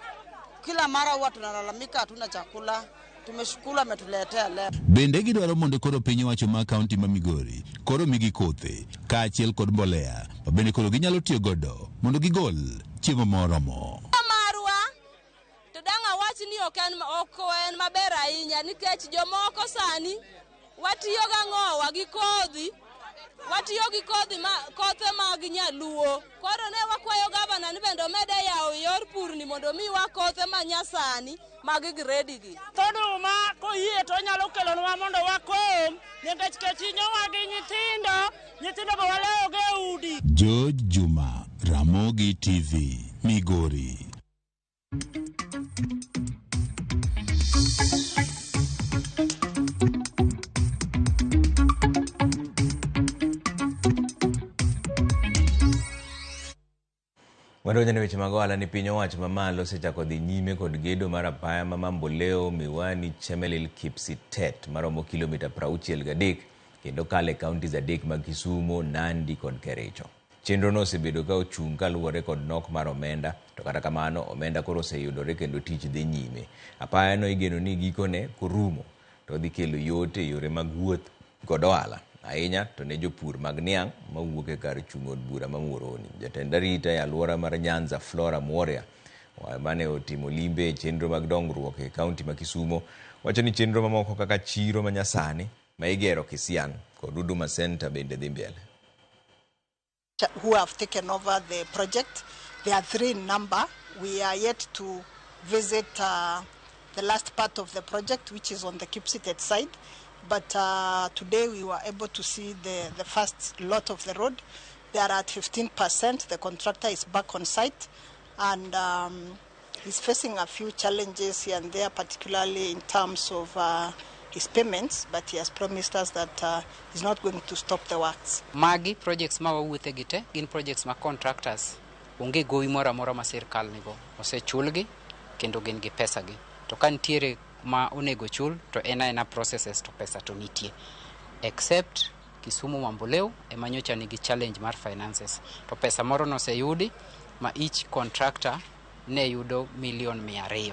Kila mara huwa tunalalamika hatuna chakula. Tumeshukuru ametuletea leo. Bende gidwaro mondo koro piny owacho ma kaunti ma Migori koro migi kothe kaachiel kod mbolea ma bende koro ginyalo tiyo godo mondo gigol chiemo moromo. Marwa to danga wach ni ok en maber ahinya nikech jomoko sani watiyo ga ng'owa gi kodhi. Watiyo gi kothe mag nyaluo. Koro ne wakwayo Gavana ni bende omede yawo yor pur ni mondo miwa kothe ma nyasani mag grade gi. Toduma koyie to nyalo kelonwa mondo wakom nikech kechinyowa gi nyithindo go walewo ge udi. George Juma, Ramogi TV, Migori. Wadonjane weche mag ohala ni piny owacho mamalo osechako dhi nyime kod gedo mar apaya ma Mamboleo, Miwani, Chemelil, Kipsitet maromo kilomita 63 kendo kale kauntis adek mag Kisumu, Nandi kod Kericho. Chenro no osebedo ka ochung' kaluwore kod nok mar omenda, to kata kamano omenda koro oseyudore kendo tich dhi nyime. Apaya no igeno ni gikone korumo to dhi kelo yot e yore mag wuoth kod ohala, ahinya to ne jopur mag niang' mawuok e kar chung' od bura ma Muhoroni. Jatend arita e alwora mar Nyanza, Flora Mworia, mane otimo limbe e chenro mag dongruok e kaunti ma Kisumo, wacho ni chenro mamoko kaka chiro manyasani ma igero Kisiang' kod Huduma Center bende dhi mbele. Who have taken over the project. There are 3 in number. We are yet to visit the last part of the project, which is on the Kipsitet side. But today we were able to see the first lot of the road. They are at 15%. The contractor is back on site, and he's facing a few challenges here and there, particularly in terms of his payments, but he has promised us that he's not going to stop the works. Magi projects ma wawuothe gite gin projects ma contractors onge gowi moro amora ma sirkal nigo osechulgi kendo gin gi pesa gi, to ka nitiere ma onego chul to ena processes to pesa to nitie, except Kisumu Mamboleo ema nyocha nigi challenge mar finances, to pesa moro no oseyudi ma each contractor ne yudo $200,000.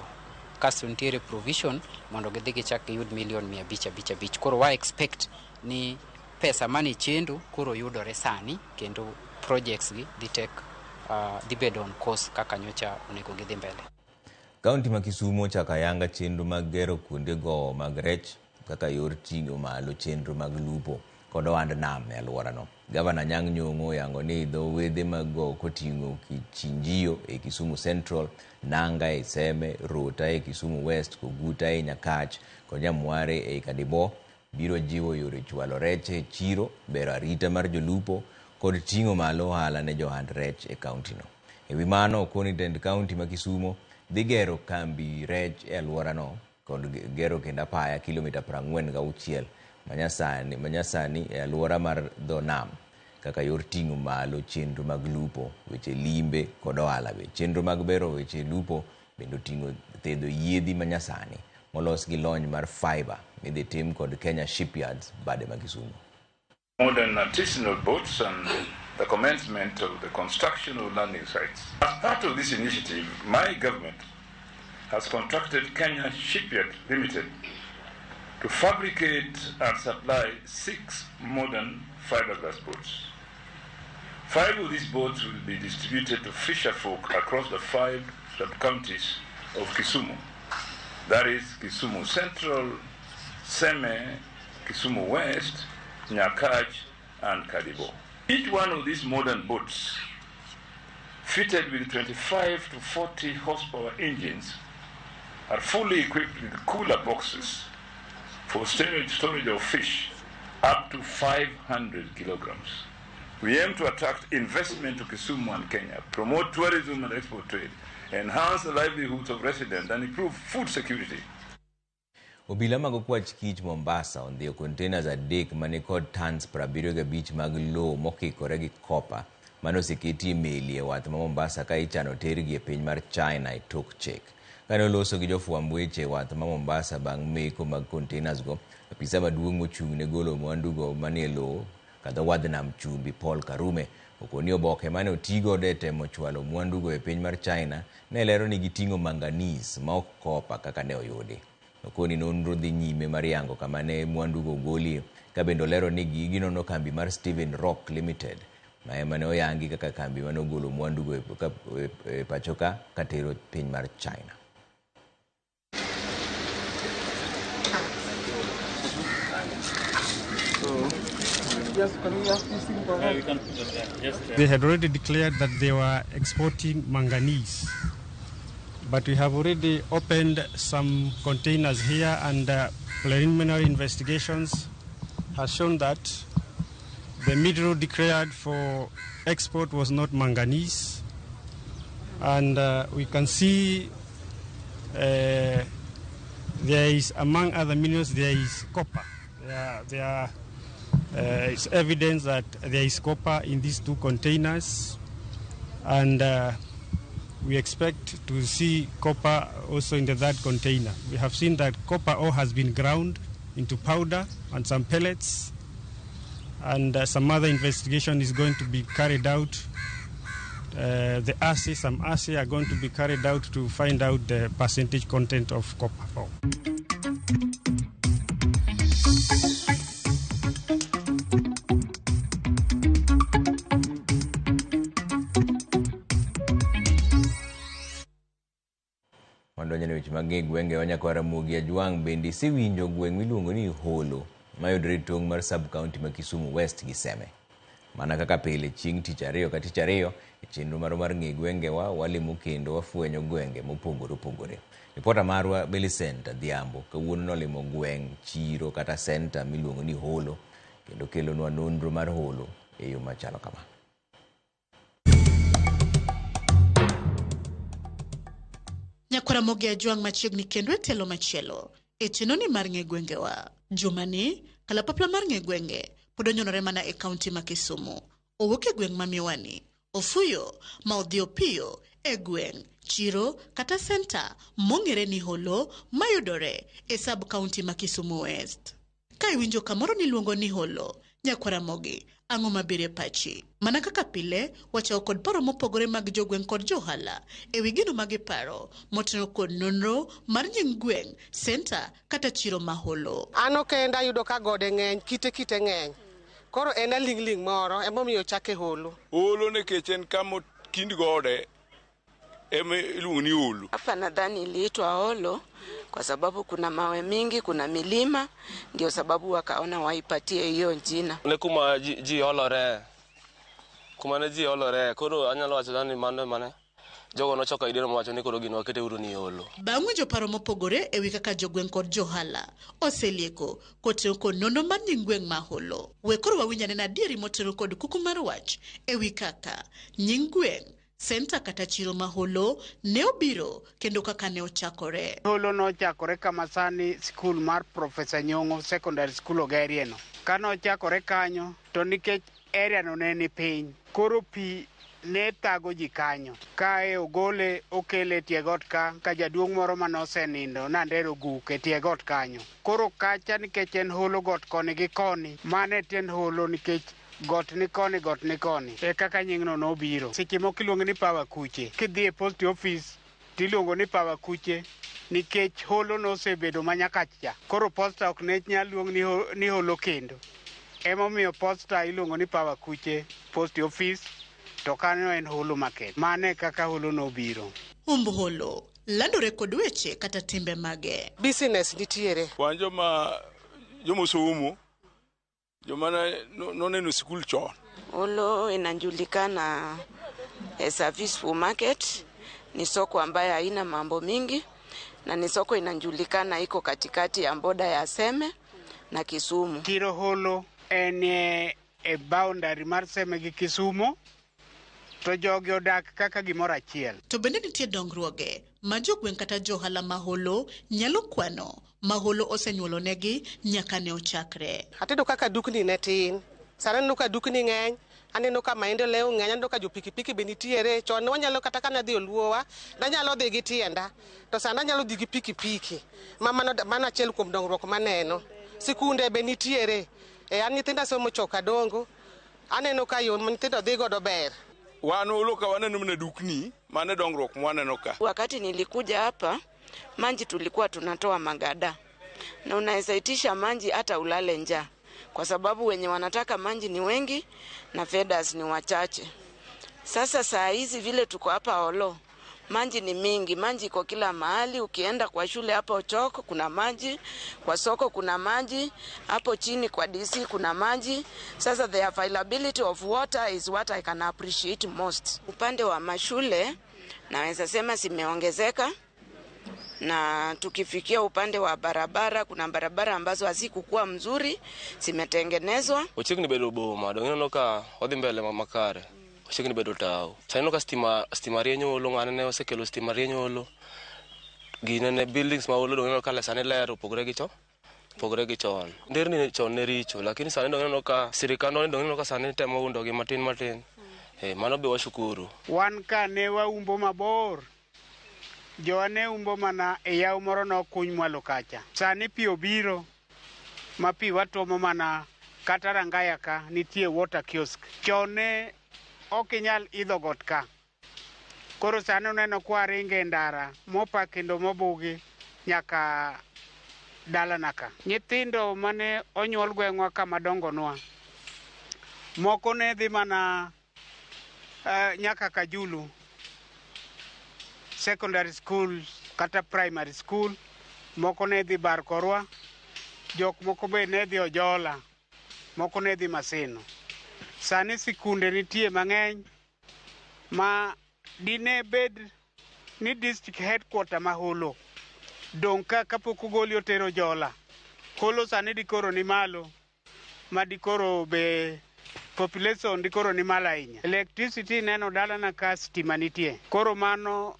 Kasto nitiere provision mondo gidhi gichak giyud $500,000. Koro wa expect ni pesa mani chendu koro yudore sani kendo projects gi dhi bedo on course kaka nyocha onego gidhi mbele. Kaunti ma Kisumu chaka yanga chenro mag gero kuonde go mag rech kaka yor ting'o malo chenro mag lupo kod ohand nam e alworano. Gavana Anyang' Nyong'o yango ni dho wedhe mag go koting'o Kichinjio e Kisumu Central, Nanga e Seme, Rota e Kisumu West, Koguta e Nyakach kod Nyamware e Kadibo biro jiwo yore chwalo rech e chiro, bero arita mar jolupo kod ting'o malo ohala ne johand rech e kauntino. E wi mano, okoni tend kaunti ma Kisumu dhi gero kambi rech e alworano kod gero kendo apaya kilomita 46 manyasani e alwora mar dho nam kaka yor ting'o malo chenro mag lupo, weche limbe kod ohala. Chenro mag bero weche lupo bende oting'o thedho yiedhi manyasani molos gi lony mar fiber midhi tim kod Kenya Shipyards bade mag Kisumu. Modern artisanal boats and the commencement of the construction of landing sites. As part of this initiative, my government has contracted Kenya Shipyard Limited to fabricate and supply 6 modern fiberglass boats. 5 of these boats will be distributed to fisherfolk across the 5 sub-counties of Kisumu. That is Kisumu Central, Seme, Kisumu West, Nyakach, and Kadibo. Each one of these modern boats, fitted with 25 to 40 horsepower engines, are fully equipped with cooler boxes for storage of fish up to 500 kilograms. We aim to attract investment to Kisumu and Kenya, promote tourism and export trade, enhance the livelihoods of residents, and improve food security. Obila mag okwach kich Mombasa ondhiyo containers adek mani kod tons 75 mag lowo mokikore gi copper mano oseketi meli e wath ma Mombasa ka ichano tergi e piny mar China e tok chik. Kane oloso gi jofwamb weche wath ma Mombasa bang' meko mag containers go, apisa maduong' mochung' ne golo mwandu go manie lowo kadho wadh nam chumbi Paul Karume okoni oboke mane otigo de temo chwalo mwandu go e piny mar China ne lero ni giting'o manganese ma ok copper kaka ne oyudi. Okoni nonro dhi nyime mar yango kama ne mwandu go golie ka bendo lero ni ginono kambi mar Steven Rock Limited ma ema ne oyangi kaka kambi mane ogolo mwandu go e pachoka katero piny mar China. They had already declared that they were exporting manganese, but we have already opened some containers here, and preliminary investigations has shown that the mineral declared for export was not manganese, and we can see there is, among other minerals, there is copper. It's evidence that there is copper in these 2 containers, and we expect to see copper also in the third container. We have seen that copper ore has been ground into powder and some pellets, and some other investigation is going to be carried out. Some assay are going to be carried out to find out the percentage content of copper ore. Mandonyo weche mag gwenge Onyakwara Mugi Ajwang bendi siwinjo gweng miluongo ni Holo mayudore tong' mar sub county ma Kisumu West gi Seme. Mana kaka pile chieng' tich ariyo ka tich ariyo e chenro mar ng'e gwenge walimo kendo wafwenyo gwenge mopogore. Ripota marwa Belicent Adhiambo kawuono nolimo gweng chiro kata center miluongo ni Holo kendo kelonwa nonro mar Holo e yo machalo kama. Nyakwara Mugi Ajwang machiegni kendo e telo machielo e chenoni mar ng'e gwengewa. Jumani kalapapla mar ng'e gwenge pod onyonore mana e kaunti ma Kisumu. Owuok e gweng ma Miwani, Ofuyo ma odhi Opiyo e gweng chiro kata center mong'ere ni Holo mayudore e sub county ma Kisumu West. Ka iwinjo kamoro niluongo ni Holo, Nyakwara Mugi, ang'o mabiro e pachi? Mana kaka pile, wachao kod paro mopogore mag jogweng kod johala e wi gino magiparo motenore kod nonro mar nying gweng, center kata chiro ma Holo. Ano kenda yudo ka gode ng'eny, kite ng'eny. Koro en ling moro emomiyo chake Holo. Holo nikech en kama kind gode iluongo ni Holo. Hapa nadhani iliitwa Holo kwa sababu kuna mawe mingi, kuna milima, ndio sababu wakaona waipatie hiyo jina. Ne kuma ji olore. Kuma ne ji olore, koro anyalo wacho ni mane jogo nochoko ideno mawacho ni koro gino wakete uru ni Holo. Bang'o joparo mopogore e wi kaka jogweng kod johala oselieko kotero kod nono mar nying gweng ma Holo. We koro wawinjane na adieri motero kod kuku mar wach e wi kaka nying gweng, center kata chiro ma Holo ne obiro kendo kaka ne ochakore. Holo nochakore kama sani skul mar Professor Nyong'o Secondary School Ogerieno. Kano ochakore kanyo to nikech area no ne ni piny, koro pi ne tago ji kanyo. Kae ogole okele tiegot ka jaduong' moro manosenindo nandero guk e tiegot kanyo. Koro kacha nikech en Holo got koni gi koni, mane ten Holo nikech got ni koni. E kaka nyingno nobiro. Seche moko iluongo ni Power Kuche. Kidhi e post office tiluongo ni Power Kuche nikech Holo nosebedo manyakacha. Koro posta ok ne nyal luong ni Holo kendo. Emomiyo posta iluongo ni Power Kuche post office to kanyo en Holo market. Mane kaka Holo nobiro. Holo landore kod weche kata timbe mage. Business nitiere. Wan jomosomo jomana noneno skul chon. Holo inajulikana as peaceful market, ni soko ambayo haina mambo mingi na ni soko inajulikana iko katikati ya boda ya Seme na Kisumu. Chiro Holo en e boundary mar Seme gi Kisumu, to jogi odak kaka gimoro achiel. To bende nitie dongruoge ma jogweng kata johala ma Holo nyalo kwano ma Holo osenyuolo negi nyaka ne ochakre. Atedo kaka dukni ne tin. Sara no ka dukni ng'eny, aneno ka maendeleo ng'eny, aneno ka jo pikipiki be nitiere. Chon wanyalo kata kana dhi Oluowa, nanyalo dhi gi tienda. To sanda nyalo dhi gi pikipiki. Mano achiel kuom dongruok maneno. Sikunde be nitiere. An nyithinda somo choka dongo. Aneno ka yo nyithindo dhi godo ber. Wan Holo ka waneno mna dukni, mane dongruok mwaneno ka. Wakati nilikuja hapa, manji tulikuwa tunatoa magada. Na unaweza itisha manji hata ulale njaa. Kwa sababu wenye wanataka manji ni wengi na fedas ni wachache. Sasa saa hizi vile tuko hapa Holo, manji ni mingi, manji iko kila mahali. Ukienda kwa shule hapo Ochoko kuna maji, kwa soko kuna maji, hapo chini kwa DC kuna maji. Sasa the availability of water is what I can appreciate most. Upande wa mashule naweza sema simeongezeka, na tukifikia upande wa barabara, kuna barabara ambazo hazikuwa mzuri zimetengenezwa. Ochigni bedo boma, dongino ka odhi mbele makare. Ochigni bedo tao. Saino ka stima rienyo Holo, ng'ane ne osekelo stima rienyo Holo. Ginene buildings ma Holo dongino ka lesane lero pogre gi chon. Nderni chon ne richo, lakini sani dongino ka sirikal dongino ka sani temo undo gi matin. Mano be washukuru. Wan ka ne waumbo mabor, jowa ne umbo mana e yaw moro nokuny mwalo kacha. Sani pi obiro, ma pi watomo mana kata rangaya ka nitie water kiosk. Chon ne ok inyal idho got ka. Koro sani uneno kwa ringe ndara, mopa kendo mobugi nyaka dala naka. Nyithindo mane onyuol gweng'wa ka madongo nwa. Moko ne dhi mana nyaka Kajulu secondary school kata primary school, moko ne dhi Barkorwa, jok moko be ne dhi Ojola, moko ne dhi Maseno. Sani sikunde nitie mang'eny ma dine bed ni district headquarter ma Holo dong ka kapok ogoli otero Ojola. Holo sani dikoro ni malo, ma dikoro be population dikoro ni malo ahinya. Electricity neno dalana ka stima nitie. Koro mano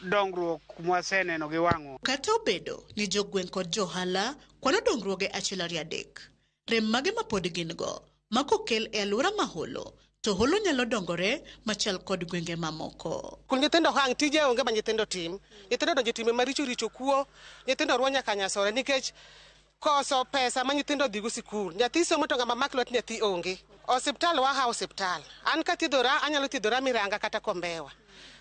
dongruok mwaseneno gi wang'o. Kata obedo ni jogweng' kod johala kwano dongruoge achiel ariyo adek, rem mage ma pod gin go makokel e alwora ma Holo, to Holo nyalo dongore machal kod gwenge mamoko. Kul nyithindo hang tije onge ma nyithindo tim. Nyithindo donjo time maricho richo kuo, nyithindo ruo nyaka nyasore nikech koso pesa ma nyithindo dhigo sikul. Nyathi somo to ng'ama mak lwet nyathi onge. Osiptal waha osiptal. An ka thiedhora anyalo thiedhora Miranga kata Kombewa.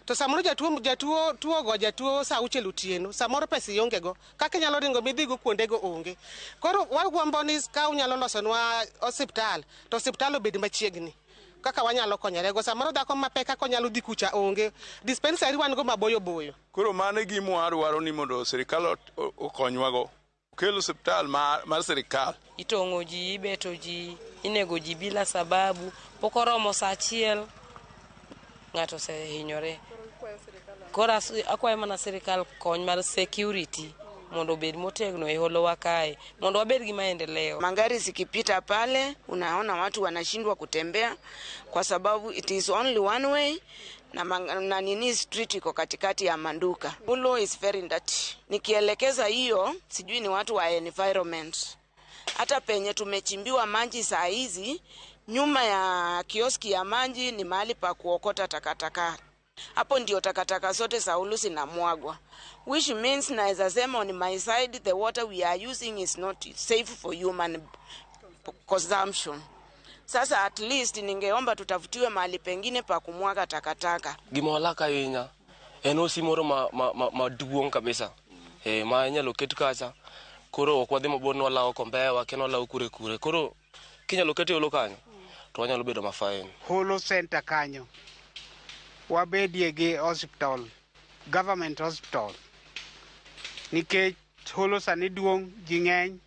To samoro jatuo sa auchiel otieno, samoro pesa ionge go. Kaka nyalo ringo midhigo kuondego onge. Koro wagombo ni ka unyalo losonwa osiptal, to osiptal obed machiegni. Kaka wanyalo konyore go, samoro dhako mapek kaka nyalo dhi kucha onge. Dispensary wan go maboyo boyo. Koro mano gima waro ni mondo sirikal okonywa go. Kel osiptal mar sirikal. Itong'o ji, ibeto ji, inego ji bila sababu, pok oromo sa achiel, ng'ato osehinyore. Koro akwayo mana sirikal kony mar security mondo obed motegno e Holowa kae, mondo wabed gi maendeleo. Magari zikipita pale, unaona watu wanashindwa kutembea kwa sababu it is only one way. Na nini street iko katikati ya manduka. Holo is very dirty. Nikielekeza hiyo, sijui ni watu wa environment. Hata penye tumechimbiwa maji saa hizi, nyuma ya kioski ya maji ni mahali pa kuokota takataka. Hapo ndio takataka zote za Holo zinamwagwa. Which means naweza sema on my side the water we are using is not safe for human consumption. Sasa at least ningeomba tutafutiwe mahali pengine pa kumwaga takataka. Gima walaka ahinya en osi moro maduong' kabisa. Ma inyalo ket kacha. Koro ok wadhi mabor ni walawo Kombewa kendo walawo kure. Koro kinyalo ket Holo kanyo to wanyalo bedo mafain. Holo center kanyo wabedie gi hospital, government hospital. Nikech Holo sani duong', ji ng'eny,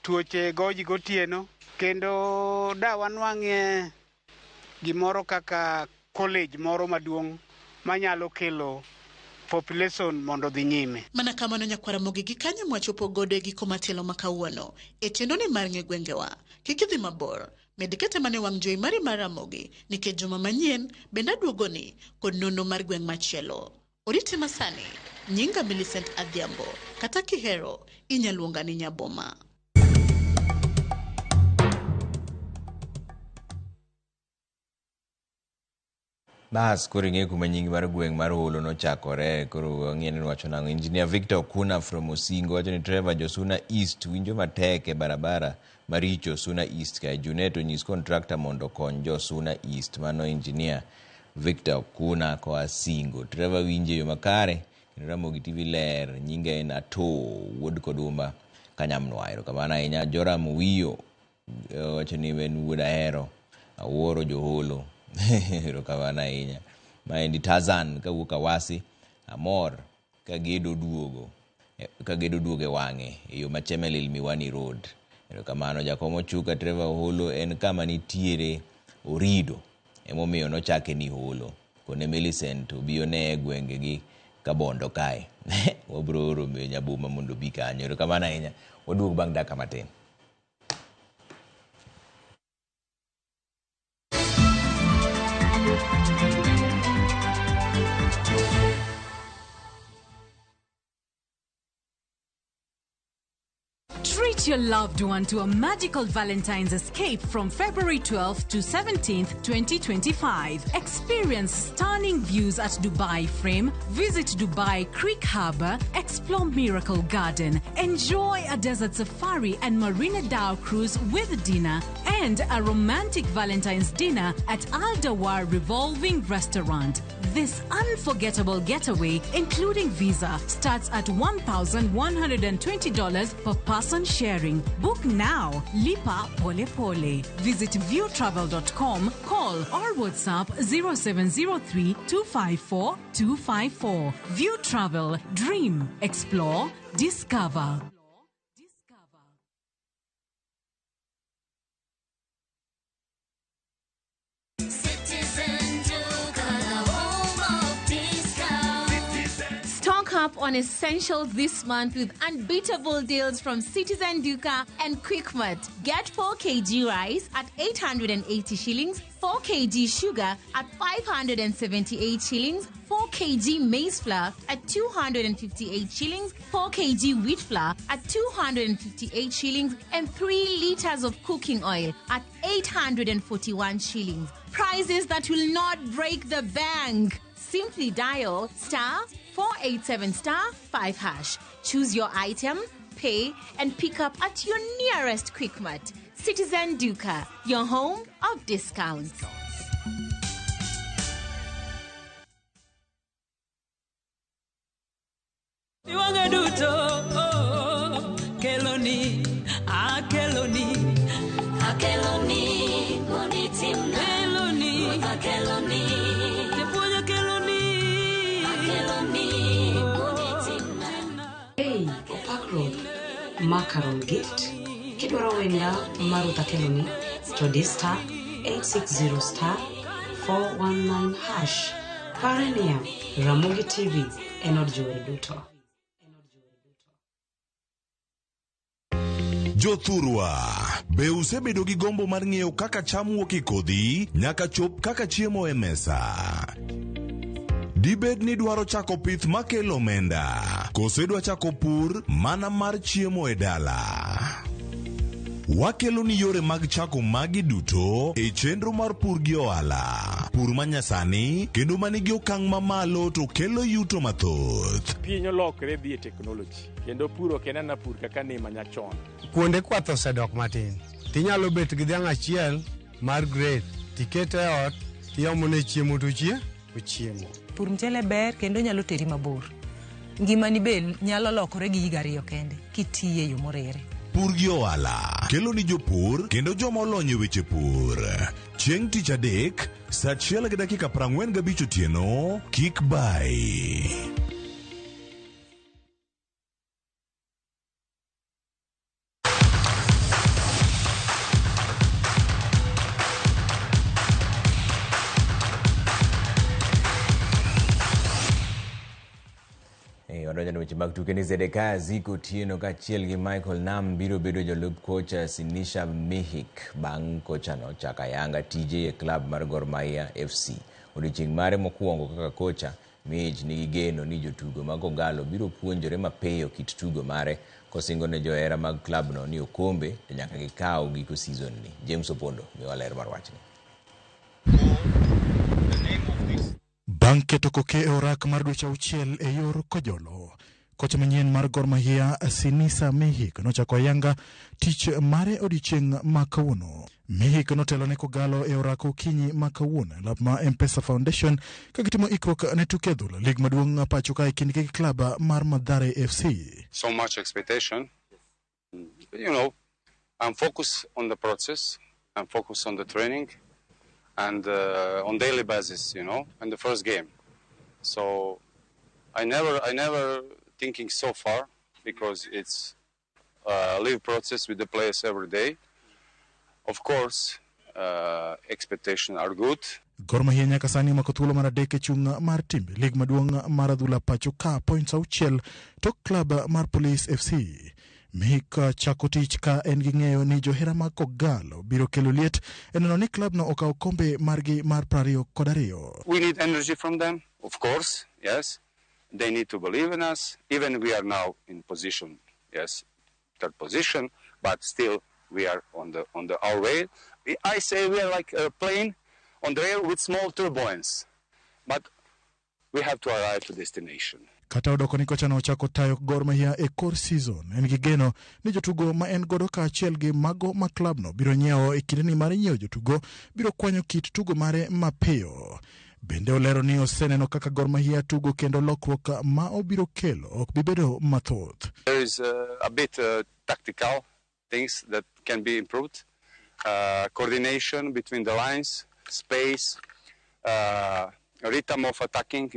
tuoche goji gotieno. Kendo da wanwang'e gimoro kaka college moro maduong' manyalo kelo population mondo dhi nyime. Mana kamano nyakwara mogi gi kanyo mwachopo godo e giko matielo makawuono. E chendoni mar ng'e gwengewa, kik idhi mabor. Medikete mane wang' jowi mari mar Ramogi, nikech juma manyien benda duogoni kod nono mar gweng' machielo. Oriti masani, nyinga Millicent Adhiambo, kata kihero, inyaluonga ni Nyaboma. Bas, koro ing'e kuma nyingi mar gweng' mar Holo nochakore. Koro ng'ien wacho nang'o. Engineer Victor Okuna from Osingo wacho ni Trevor Josuna East winjo matek e barabara maricho Suna East ka Junet onyis contractor mondo kony jo Suna East. Mano engineer Victor Okuna ko Osingo. Trevor winje yo makare kendo Ramogi TV ler nyinge en Ato wuod Kodumba Kanyamnwairo. Kamana ahinya Joram Wiyo wacho ni en wuod ahero awuoro jo Holo. Kamana ahinya. Maendi Tarzan kawuok Awasi amor kagedo duogo e wang'e e yo Machemelil Miwani Road. Kamano Jakomo Chuka Trevor Holo en kama nitiere orido emomiyo nochake ni Holo. Kone Millicent obiyo ne gwenge gi Kabondo kae. Wabro oro me Nyaboma mondo bi kanyo. Kamano ahinya. Waduog bang' dakika matin. Treat your loved one to a magical Valentine's escape from February 12th to 17th, 2025. Experience stunning views at Dubai Frame, visit Dubai Creek Harbour, explore Miracle Garden, enjoy a desert safari and Marina Dow cruise with dinner, and a romantic Valentine's dinner at Al Dawar Revolving Restaurant. This unforgettable getaway, including visa, starts at $1,120 per person sharing. Book now. Lipa Pole Pole. Visit viewtravel.com, call or WhatsApp 0703 254 254. View Travel. Dream. Explore. Discover. Stock up on essentials this month with unbeatable deals from Citizen Duka and Quickmart. Get 4 kg rice at 880 shillings, 4 kg sugar at 578 shillings, 4 kg maize flour at 258 shillings, 4 kg wheat flour at 258 shillings, and 3 liters of cooking oil at 841 shillings. Prices that will not break the bank. Simply dial *487*5#. Choose your item, pay, and pick up at your nearest Quickmart. Citizen Duka, your home of discounts. Hey, Opakro, Macaron gift. Kidwaro wenda Maruta Keloni to this star 860*419#. Parenia, Ramogi TV, Enodjo Duto. Jothurwa, be usebedo gi gombo mar ng'eyo kaka cham wuok e kodhi nyaka chop kaka chiemo e mesa. Dibed ni dwaro chako pith makelo omenda, kose dwa chako pur mana mar chiemo e dala. Wakelo ni yore mag chako magi duto e chenro mar pur gi ohala. Pur manyasani kendo manigi okang' mamalo to kelo yuto mathoth. Piny olokre dhi e teknoloji kendo puro kenana pur kaka ne manyachon. Kuonde kwath osedok matin. Tinyalo bet gi dhiang' achiel mar grade, tikete e ot, tiomone chiemo to ochiemo. Pur mchele ber kendo nyalo teri mabor. Ngimani be nyalo lokore gi higa 2 kende kitiye yo morere. Pur gi ohala kelo ni jopur kendo joma olony e weche pur. Chieng' tich adek, saa 1:45 otieno, kik bai. Wadonjo weche mag tuke ni Zedeka Ziko Tieno kaachiel gi Michael Nam biro bedo jolup kocha Sinisha Mihik bang' kocha no chako ayanga tije e klab mar Gor Mahia FC. Odiochieng' mare mokwongo kaka kocha, Mich nigi geno ni jotugo mag Kogalo biro puonjore mapiyo kit tugo mare kosingo ne johera mag klab no ni okombe to nyaka gikaw giko season ni. James Opondo miwa ler mar wachni. Bang' keto koke e orak mar dweche 6 e yor kojolo, kocha manyien mar Gor Mahia Sinisa Mihik nochako ayanga tich mare odiochieng' ma kawuono. Mihik notelo ne Kogalo e orak okinyi ma kawuono lab ma M-Pesa Foundation kagitimo ikruok ne tuke adhula lig maduong' pacho ka e kindgi gi klab mar Mathare FC. So much expectation. You know, I'm focused on the process. I'm focused on the training. And on daily basis, you know, and the first game. So I never thinking so far because it's a live process with the players every day. Of course, expectations are good. Gor Mahia nyaka sani mako thuolo mar adek e chung' mar timbe lig maduong' mar adhula pacho ka points 6 tok klab mar Police FC. Mihik chako tich ka en gi ng'eyo ni johera mag Kogalo biro kelo liet e neno ni klab no okaw kombe margi mar 22. We need energy from them, of course, yes. They need to believe in us. Even we are now in position, yes, third position, but still we are on our rail. I say we are like a plane on the rail with small turbulence, but we have to arrive to destination. Kata odoko ni kocha no chako tayo Gor Mahia e kor season. En gi geno ni jotugo ma en godo ka achiel gi mago ma club no biro nyiewo e kindeni mar nyiewo jotugo biro kwanyo kit tugo mare mapiyo. Bende olero ni oseneno kaka Gor Mahia tugo kendo lokruok ma obiro kelo ok bibedo mathoth. There is a bit tactical things that can be improved. Coordination between the lines, space, rhythm of attacking,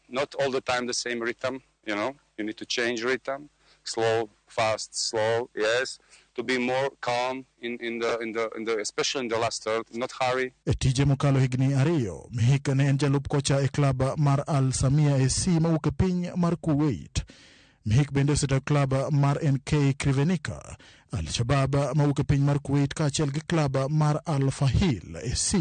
not all the time the same rhythm, you need to change rhythm, slow, fast, slow, yes, to be more calm in the especially in the last third, not hurry. Tije mokalo higni ariyo, Mihika ne en jalup kocha e klab mar Al Samia SC mawuok e piny mar Kuwait. Mihik bende osetayo klab mar NK Krivenica, Al Shabab mawuok e piny mar Kuwait ka achiel gi klab mar Al Fahil SC.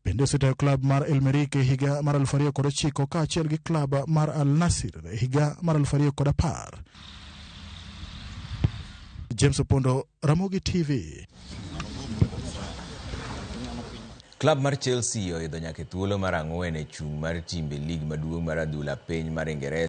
Bende osetayo klab mar El Merreikh e higa mar 2009 ka achiel gi klab mar Al Nassr e higa mar 2010. James Opondo, Ramogi TV. Klab mar Chelsea oidho nyaka thuolo mar 4 e chung' mar timbe lig maduong' mar adhula piny mar Ingresa